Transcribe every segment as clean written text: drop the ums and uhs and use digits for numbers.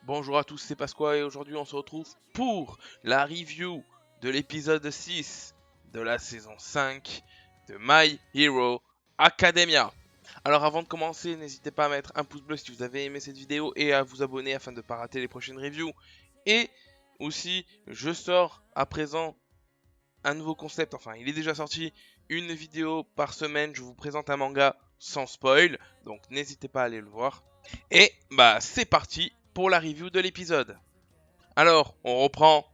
Bonjour à tous, c'est Pasqua et aujourd'hui on se retrouve pour la review de l'épisode 6 de la saison 5 de My Hero Academia. Alors avant de commencer, n'hésitez pas à mettre un pouce bleu si vous avez aimé cette vidéo et à vous abonner afin de ne pas rater les prochaines reviews. Et aussi, je sors à présent un nouveau concept, enfin il est déjà sorti, une vidéo par semaine, je vous présente un manga sans spoil, donc n'hésitez pas à aller le voir. Et bah c'est parti pour la review de l'épisode. Alors, on reprend,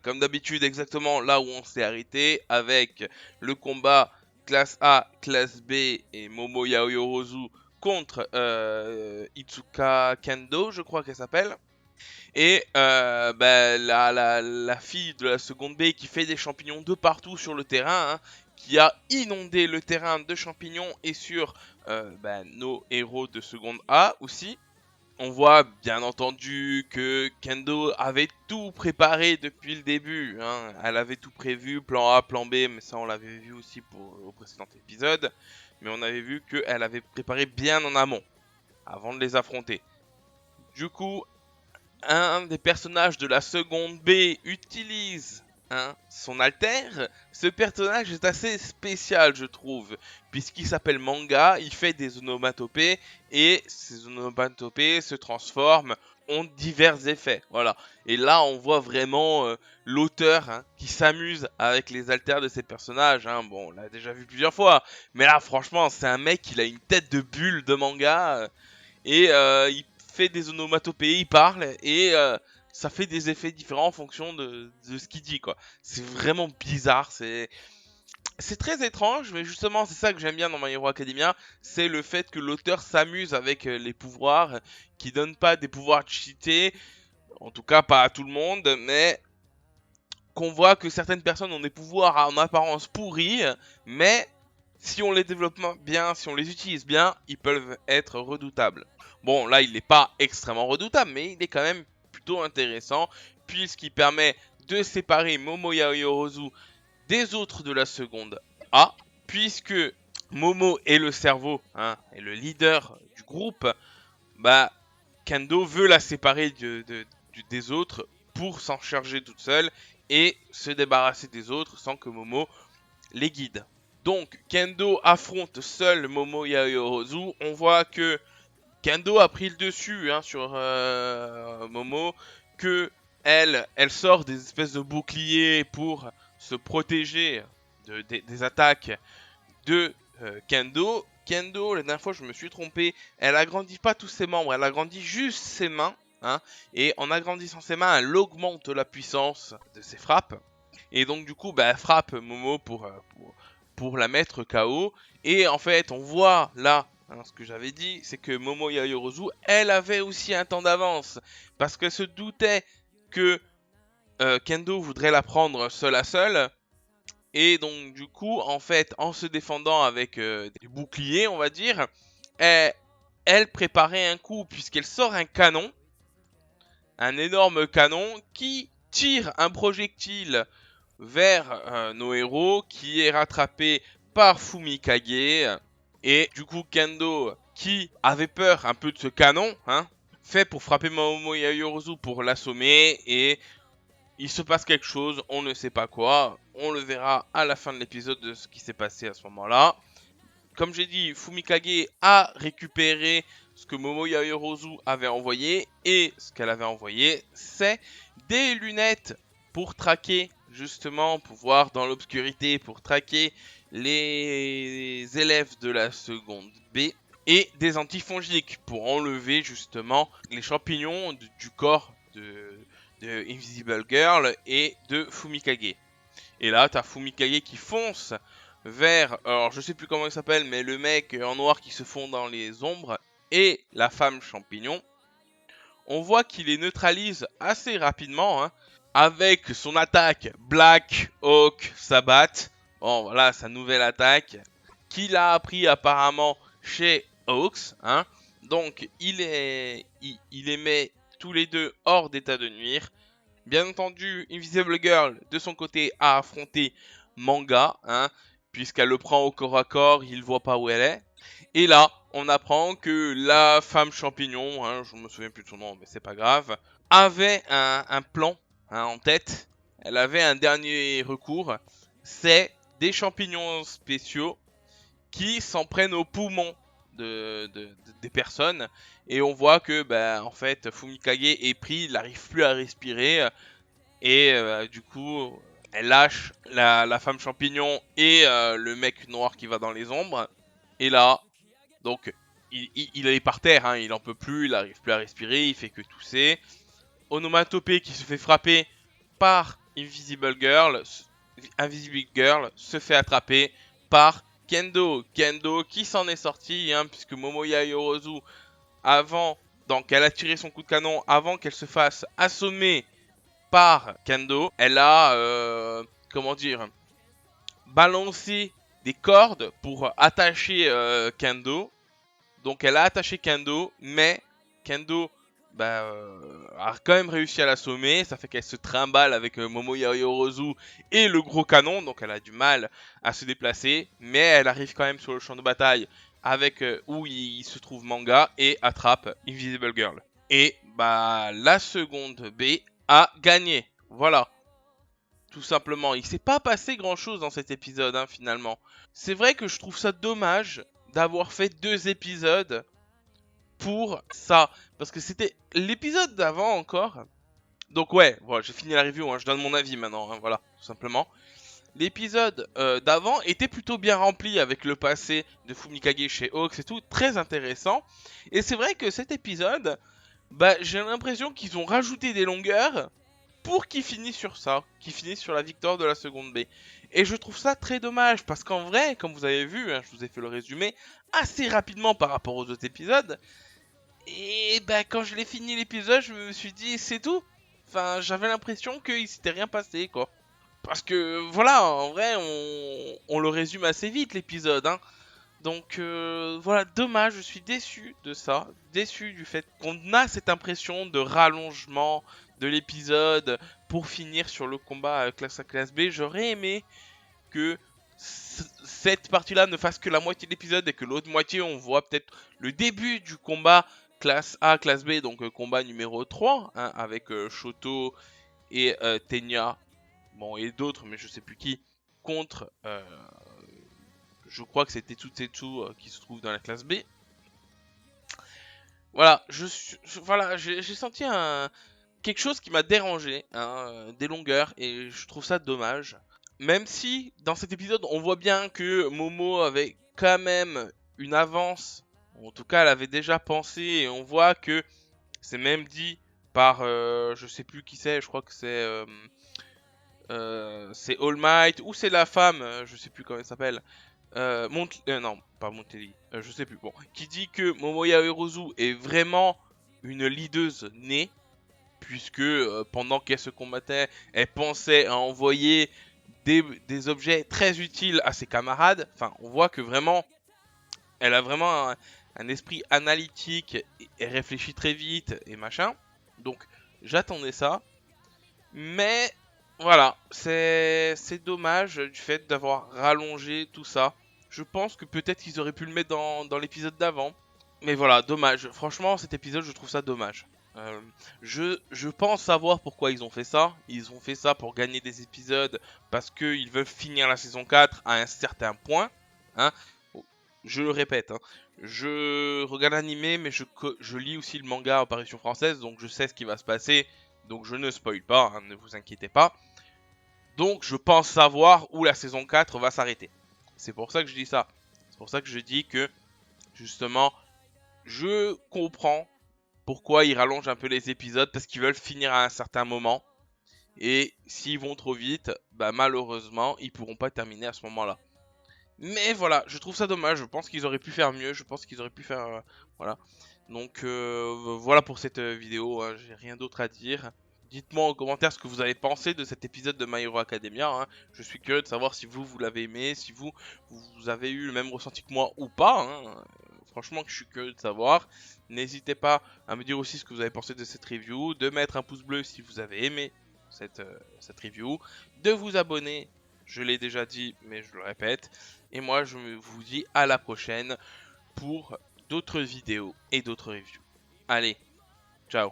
comme d'habitude, exactement là où on s'est arrêté, avec le combat classe A, classe B et Momo Yaoyorozu contre Itsuka Kendo, je crois qu'elle s'appelle. Et bah, la fille de la seconde B qui fait des champignons de partout sur le terrain, qui a inondé le terrain de champignons et sur bah, nos héros de seconde A aussi. On voit bien entendu que Kendo avait tout préparé depuis le début. Elle avait tout prévu, plan A, plan B, mais ça on l'avait vu aussi au précédent épisode. Mais on avait vu qu'elle avait préparé bien en amont, avant de les affronter. Du coup, un des personnages de la seconde B utilise son alter. Ce personnage est assez spécial, je trouve, puisqu'il s'appelle Manga, il fait des onomatopées, et ces onomatopées se transforment, ont divers effets. Voilà. Et là, on voit vraiment l'auteur qui s'amuse avec les alters de ses personnages. Bon, on l'a déjà vu plusieurs fois, mais là, franchement, c'est un mec, il a une tête de bulle de manga. Et il fait des onomatopées, il parle et ça fait des effets différents en fonction de ce qu'il dit, quoi. C'est vraiment bizarre, c'est très étrange, mais justement c'est ça que j'aime bien dans My Hero Academia, c'est le fait que l'auteur s'amuse avec les pouvoirs, qui donne pas des pouvoirs cheatés, en tout cas pas à tout le monde, mais qu'on voit que certaines personnes ont des pouvoirs en apparence pourris, mais si on les développe bien, si on les utilise bien, ils peuvent être redoutables. Bon, là, il n'est pas extrêmement redoutable, mais il est quand même plutôt intéressant, puisqu'il permet de séparer Momo Yaoyorozu des autres de la seconde A, puisque Momo est le cerveau, et le leader du groupe, bah, Kendo veut la séparer des autres pour s'en charger toute seule et se débarrasser des autres sans que Momo les guide. Donc Kendo affronte seul Momo Yaoyorozu. On voit que Kendo a pris le dessus sur Momo, que elle sort des espèces de boucliers pour se protéger des attaques de Kendo. Kendo, la dernière fois je me suis trompé, elle agrandit pas tous ses membres, elle agrandit juste ses mains. Et en agrandissant ses mains, elle augmente la puissance de ses frappes. Et donc du coup, elle frappe Momo pour la mettre KO. Et en fait, on voit là, ce que j'avais dit, c'est que Momo Yaoyorozu, elle avait aussi un temps d'avance. Parce qu'elle se doutait que Kendo voudrait la prendre seule à seule. Et donc du coup, en fait, en se défendant avec des boucliers, on va dire, elle préparait un coup puisqu'elle sort un canon, un énorme canon qui tire un projectile vers nos héros qui est rattrapé par Fumikage. Et du coup, Kendo, qui avait peur un peu de ce canon, fait pour frapper Momo Yaoyorozu pour l'assommer et il se passe quelque chose, on ne sait pas quoi. On le verra à la fin de l'épisode de ce qui s'est passé à ce moment-là. Comme j'ai dit, Fumikage a récupéré ce que Momo Yaoyorozu avait envoyé. Et ce qu'elle avait envoyé, c'est des lunettes pour traquer, justement, pour voir dans l'obscurité, pour traquer les élèves de la seconde B. Et des antifongiques pour enlever, justement, les champignons du corps de Invisible Girl et de Fumikage. Et là, t'as Fumikage qui fonce vers, alors je sais plus comment il s'appelle, mais le mec en noir qui se fond dans les ombres et la femme champignon. On voit qu'il les neutralise assez rapidement, avec son attaque Black Hawk Sabbath. Bon, voilà, sa nouvelle attaque qu'il a appris apparemment chez Hawks. Donc, il les met tous les deux hors d'état de nuire. Bien entendu, Invisible Girl, de son côté, a affronté Manga, puisqu'elle le prend au corps à corps, il ne voit pas où elle est. Et là, on apprend que la femme champignon, hein, je me souviens plus de son nom, mais c'est pas grave, avait un plan en tête. Elle avait un dernier recours, c'est des champignons spéciaux qui s'en prennent aux poumons des personnes. Et on voit que, en fait, Fumikage est pris, il n'arrive plus à respirer. Et du coup, elle lâche la femme champignon et le mec noir qui va dans les ombres. Et là, donc, il est par terre, hein, il en peut plus, il n'arrive plus à respirer, il fait que tousser. Onomatopée qui se fait frapper par Invisible Girl. Invisible Girl se fait attraper par Kendo. Kendo qui s'en est sorti, hein, puisque Momoya Yorozu, avant, donc elle a tiré son coup de canon avant qu'elle se fasse assommer par Kendo. Elle a, comment dire, balancé des cordes pour attacher Kendo. Donc elle a attaché Kendo, mais Kendo a quand même réussi à l'assommer. Ça fait qu'elle se trimballe avec Momoya Yorozu et le gros canon. Donc elle a du mal à se déplacer. Mais elle arrive quand même sur le champ de bataille avec où il se trouve Manga et attrape Invisible Girl. Et la seconde B a gagné. Voilà. Tout simplement. Il s'est pas passé grand chose dans cet épisode, hein, finalement. C'est vrai que je trouve ça dommage d'avoir fait 2 épisodes pour ça. Parce que c'était l'épisode d'avant encore. Donc ouais, voilà, j'ai fini la review, hein, je donne mon avis maintenant, hein, voilà, tout simplement. L'épisode d'avant était plutôt bien rempli avec le passé de Fumikage chez Hawks et tout, très intéressant. Et c'est vrai que cet épisode, j'ai l'impression qu'ils ont rajouté des longueurs pour qu'il finisse sur ça, qu'il finisse sur la victoire de la seconde B. Et je trouve ça très dommage, parce qu'en vrai, comme vous avez vu, hein, je vous ai fait le résumé assez rapidement par rapport aux autres épisodes, et quand je l'ai fini l'épisode, je me suis dit, c'est tout. Enfin, j'avais l'impression qu'il s'était rien passé, quoi. Parce que, voilà, en vrai, on le résume assez vite, l'épisode, hein. Donc, voilà, dommage, je suis déçu de ça. Déçu du fait qu'on a cette impression de rallongement de l'épisode pour finir sur le combat classe A, classe B. J'aurais aimé que cette partie-là ne fasse que la moitié de l'épisode et que l'autre moitié, on voit peut-être le début du combat classe A, classe B, donc combat numéro 3, hein, avec Shoto et Tenya, bon, et d'autres, mais je sais plus qui, contre, je crois que c'était Tsutetsu qui se trouve dans la classe B. Voilà, voilà, j'ai senti quelque chose qui m'a dérangé, hein, des longueurs, et je trouve ça dommage. Même si, dans cet épisode, on voit bien que Momo avait quand même une avance, en tout cas, elle avait déjà pensé, et on voit que c'est même dit par, je sais plus qui c'est, je crois que c'est All Might, ou c'est la femme, je sais plus comment elle s'appelle, non, pas Montelli, je sais plus, bon, qui dit que Momoya Hirozu est vraiment une leaduse née, puisque pendant qu'elle se combattait, elle pensait à envoyer des objets très utiles à ses camarades. Enfin, on voit que vraiment, elle a vraiment un esprit analytique et réfléchit très vite et machin. Donc, j'attendais ça. Mais voilà, c'est dommage du fait d'avoir rallongé tout ça. Je pense que peut-être qu'ils auraient pu le mettre dans l'épisode d'avant. Mais voilà, dommage. Franchement, cet épisode, je trouve ça dommage. Euh, je pense savoir pourquoi ils ont fait ça. Ils ont fait ça pour gagner des épisodes parce qu'ils veulent finir la saison 4 à un certain point. Hein. Je le répète, hein. Je regarde l'animé, mais je lis aussi le manga en parution française, donc je sais ce qui va se passer. Donc je ne spoil pas, hein, ne vous inquiétez pas. Donc je pense savoir où la saison 4 va s'arrêter. C'est pour ça que je dis ça. C'est pour ça que je dis que, justement, je comprends pourquoi ils rallongent un peu les épisodes, parce qu'ils veulent finir à un certain moment. Et s'ils vont trop vite, malheureusement, ils pourront pas terminer à ce moment-là. Mais voilà, je trouve ça dommage, je pense qu'ils auraient pu faire mieux, je pense qu'ils auraient pu faire... voilà. Donc voilà pour cette vidéo, hein, j'ai rien d'autre à dire. Dites-moi en commentaire ce que vous avez pensé de cet épisode de My Hero Academia, hein. Je suis curieux de savoir si vous l'avez aimé, si vous avez eu le même ressenti que moi ou pas, hein. Franchement, je suis curieux de savoir. N'hésitez pas à me dire aussi ce que vous avez pensé de cette review, de mettre un pouce bleu si vous avez aimé cette review, de vous abonner, je l'ai déjà dit, mais je le répète. Et moi, je vous dis à la prochaine pour d'autres vidéos et d'autres reviews. Allez, ciao.